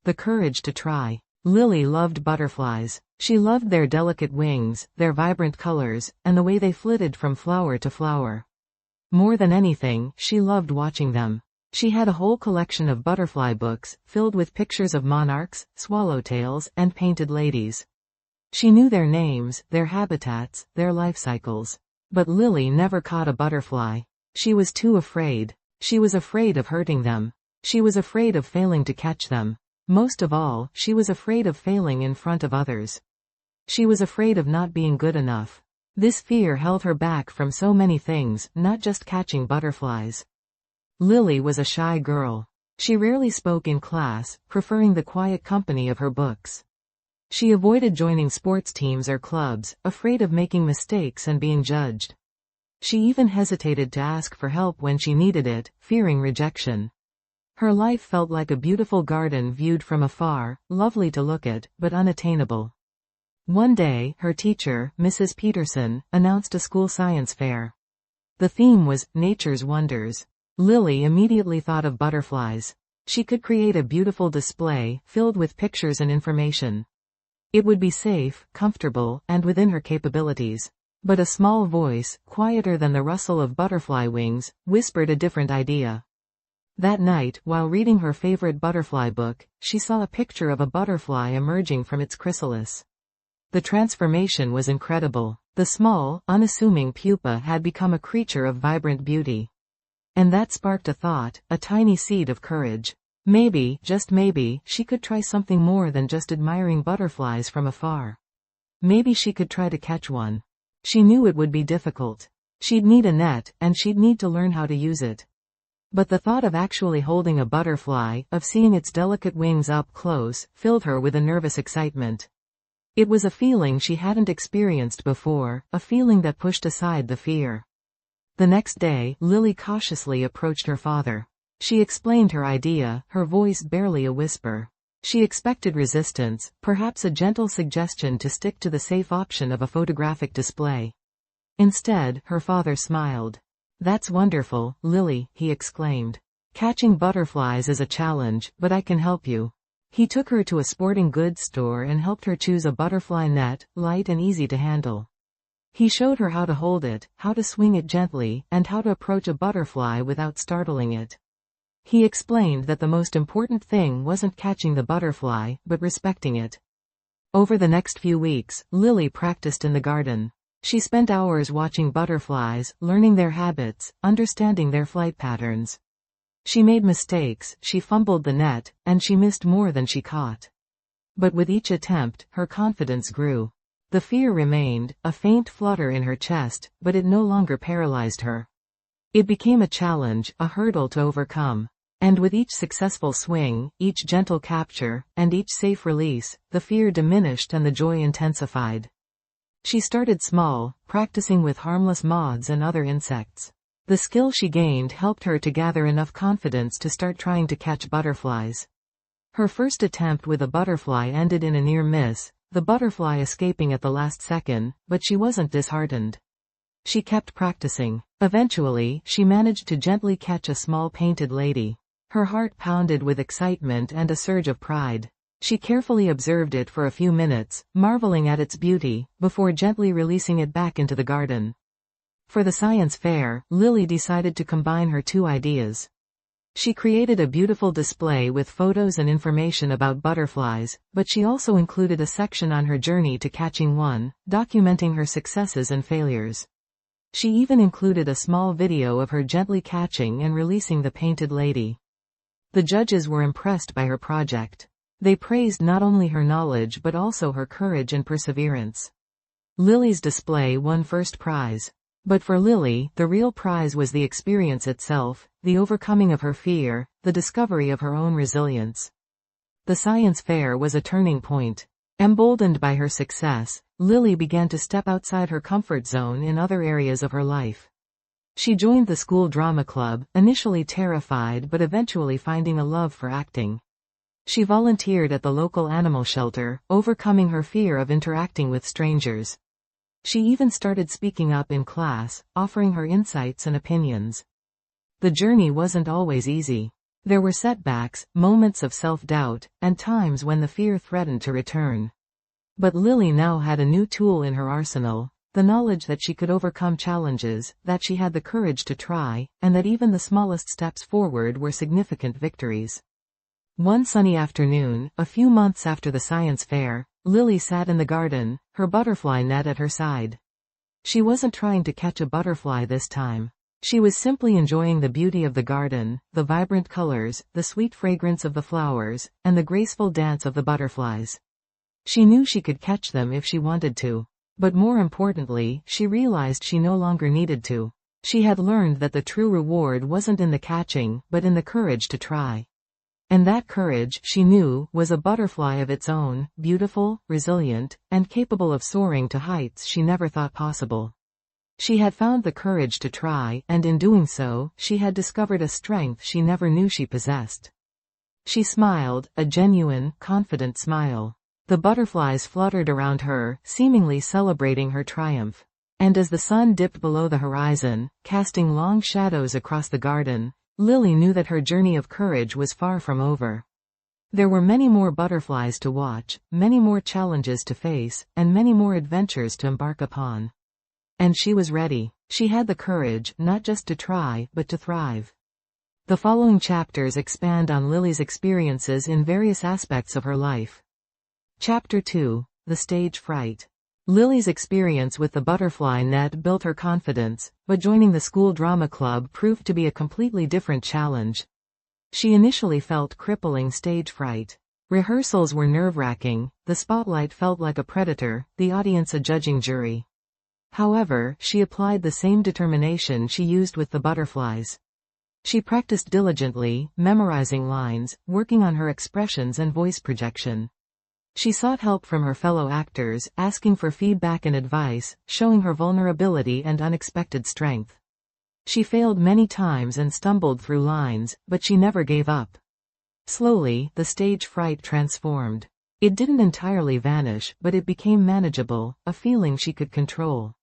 the courage to try. Lily loved butterflies. She loved their delicate wings, their vibrant colors, and the way they flitted from flower to flower. More than anything, she loved watching them. She had a whole collection of butterfly books, filled with pictures of monarchs, swallowtails, and painted ladies. She knew their names, their habitats, their life cycles. But Lily never caught a butterfly. She was too afraid. She was afraid of hurting them. She was afraid of failing to catch them. Most of all, she was afraid of failing in front of others. She was afraid of not being good enough. This fear held her back from so many things, not just catching butterflies. Lily was a shy girl. She rarely spoke in class, preferring the quiet company of her books. She avoided joining sports teams or clubs, afraid of making mistakes and being judged. She even hesitated to ask for help when she needed it, fearing rejection. Her life felt like a beautiful garden viewed from afar, lovely to look at, but unattainable. One day, her teacher, Mrs. Peterson, announced a school science fair. The theme was, Nature's Wonders. Lily immediately thought of butterflies. She could create a beautiful display, filled with pictures and information. It would be safe, comfortable, and within her capabilities. But a small voice, quieter than the rustle of butterfly wings, whispered a different idea. That night, while reading her favorite butterfly book, she saw a picture of a butterfly emerging from its chrysalis. The transformation was incredible. The small, unassuming pupa had become a creature of vibrant beauty. And that sparked a thought, a tiny seed of courage. Maybe, just maybe, she could try something more than just admiring butterflies from afar. Maybe she could try to catch one. She knew it would be difficult. She'd need a net, and she'd need to learn how to use it. But the thought of actually holding a butterfly, of seeing its delicate wings up close, filled her with a nervous excitement. It was a feeling she hadn't experienced before, a feeling that pushed aside the fear. The next day, Lily cautiously approached her father. She explained her idea, her voice barely a whisper. She expected resistance, perhaps a gentle suggestion to stick to the safe option of a photographic display. Instead, her father smiled. "That's wonderful, Lily," he exclaimed. "Catching butterflies is a challenge, but I can help you." He took her to a sporting goods store and helped her choose a butterfly net, light and easy to handle. He showed her how to hold it, how to swing it gently, and how to approach a butterfly without startling it. He explained that the most important thing wasn't catching the butterfly, but respecting it. Over the next few weeks, Lily practiced in the garden. She spent hours watching butterflies, learning their habits, understanding their flight patterns. She made mistakes, she fumbled the net, and she missed more than she caught. But with each attempt, her confidence grew. The fear remained, a faint flutter in her chest, but it no longer paralyzed her. It became a challenge, a hurdle to overcome. And with each successful swing, each gentle capture, and each safe release, the fear diminished and the joy intensified. She started small, practicing with harmless moths and other insects. The skill she gained helped her to gather enough confidence to start trying to catch butterflies. Her first attempt with a butterfly ended in a near miss, the butterfly escaping at the last second, but she wasn't disheartened. She kept practicing. Eventually, she managed to gently catch a small painted lady. Her heart pounded with excitement and a surge of pride. She carefully observed it for a few minutes, marveling at its beauty, before gently releasing it back into the garden. For the science fair, Lily decided to combine her two ideas. She created a beautiful display with photos and information about butterflies, but she also included a section on her journey to catching one, documenting her successes and failures. She even included a small video of her gently catching and releasing the painted lady. The judges were impressed by her project. They praised not only her knowledge but also her courage and perseverance. Lily's display won first prize. But for Lily, the real prize was the experience itself, the overcoming of her fear, the discovery of her own resilience. The science fair was a turning point. Emboldened by her success, Lily began to step outside her comfort zone in other areas of her life. She joined the school drama club, initially terrified but eventually finding a love for acting. She volunteered at the local animal shelter, overcoming her fear of interacting with strangers. She even started speaking up in class, offering her insights and opinions. The journey wasn't always easy. There were setbacks, moments of self-doubt, and times when the fear threatened to return. But Lily now had a new tool in her arsenal, the knowledge that she could overcome challenges, that she had the courage to try, and that even the smallest steps forward were significant victories. One sunny afternoon, a few months after the science fair, Lily sat in the garden, her butterfly net at her side. She wasn't trying to catch a butterfly this time. She was simply enjoying the beauty of the garden, the vibrant colors, the sweet fragrance of the flowers, and the graceful dance of the butterflies. She knew she could catch them if she wanted to. But more importantly, she realized she no longer needed to. She had learned that the true reward wasn't in the catching, but in the courage to try. And that courage, she knew, was a butterfly of its own, beautiful, resilient, and capable of soaring to heights she never thought possible. She had found the courage to try, and in doing so, she had discovered a strength she never knew she possessed. She smiled, a genuine, confident smile. The butterflies fluttered around her, seemingly celebrating her triumph. And as the sun dipped below the horizon, casting long shadows across the garden, Lily knew that her journey of courage was far from over. There were many more butterflies to watch, many more challenges to face, and many more adventures to embark upon. And she was ready. She had the courage, not just to try, but to thrive. The following chapters expand on Lily's experiences in various aspects of her life. Chapter 2. The Stage Fright. Lily's experience with the butterfly net built her confidence, but joining the school drama club proved to be a completely different challenge. She initially felt crippling stage fright. Rehearsals were nerve-wracking, the spotlight felt like a predator, the audience a judging jury. However, she applied the same determination she used with the butterflies. She practiced diligently, memorizing lines, working on her expressions and voice projection. She sought help from her fellow actors, asking for feedback and advice, showing her vulnerability and unexpected strength. She failed many times and stumbled through lines, but she never gave up. Slowly, the stage fright transformed. It didn't entirely vanish, but it became manageable, a feeling she could control.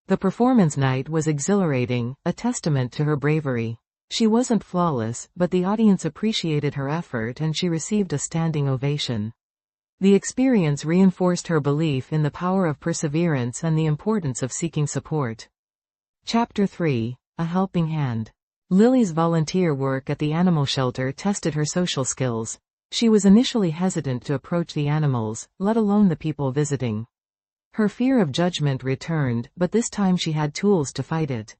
The performance night was exhilarating, a testament to her bravery. She wasn't flawless, but the audience appreciated her effort and she received a standing ovation. The experience reinforced her belief in the power of perseverance and the importance of seeking support. Chapter 3. A Helping Hand. Lily's volunteer work at the animal shelter tested her social skills. She was initially hesitant to approach the animals, let alone the people visiting. Her fear of judgment returned, but this time she had tools to fight it.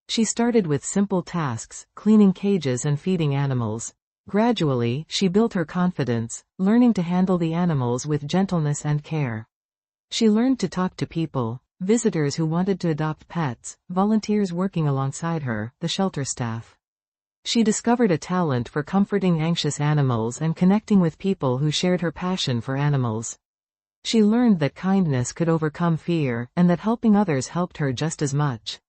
She started with simple tasks, cleaning cages and feeding animals. Gradually, she built her confidence, learning to handle the animals with gentleness and care. She learned to talk to people, visitors who wanted to adopt pets, volunteers working alongside her, the shelter staff. She discovered a talent for comforting anxious animals and connecting with people who shared her passion for animals. She learned that kindness could overcome fear, and that helping others helped her just as much.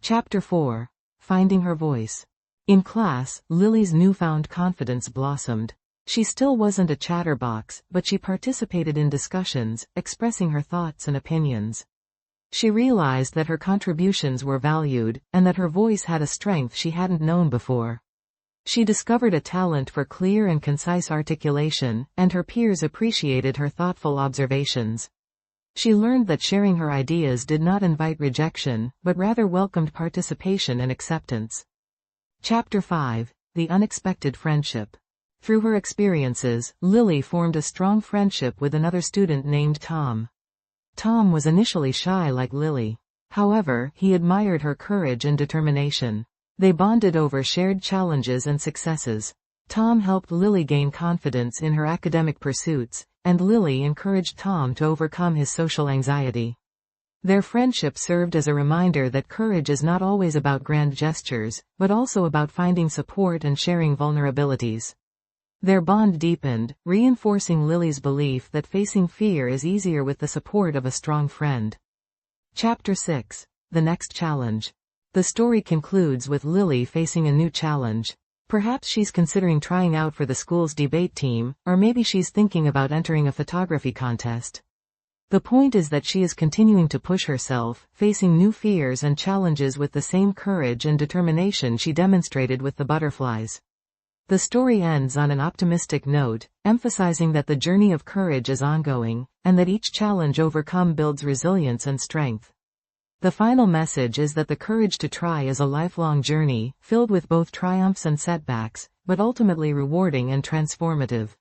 Chapter 4. Finding her voice. In class, Lily's newfound confidence blossomed. She still wasn't a chatterbox, but she participated in discussions, expressing her thoughts and opinions. She realized that her contributions were valued, and that her voice had a strength she hadn't known before. She discovered a talent for clear and concise articulation, and her peers appreciated her thoughtful observations. She learned that sharing her ideas did not invite rejection, but rather welcomed participation and acceptance. Chapter 5. The Unexpected Friendship. Through her experiences, Lily formed a strong friendship with another student named Tom. Tom was initially shy like Lily. However, he admired her courage and determination. They bonded over shared challenges and successes. Tom helped Lily gain confidence in her academic pursuits, and Lily encouraged Tom to overcome his social anxiety. Their friendship served as a reminder that courage is not always about grand gestures, but also about finding support and sharing vulnerabilities. Their bond deepened, reinforcing Lily's belief that facing fear is easier with the support of a strong friend. Chapter 6. The Next Challenge. The story concludes with Lily facing a new challenge. Perhaps she's considering trying out for the school's debate team, or maybe she's thinking about entering a photography contest. The point is that she is continuing to push herself, facing new fears and challenges with the same courage and determination she demonstrated with the butterflies. The story ends on an optimistic note, emphasizing that the journey of courage is ongoing, and that each challenge overcome builds resilience and strength. The final message is that the courage to try is a lifelong journey, filled with both triumphs and setbacks, but ultimately rewarding and transformative.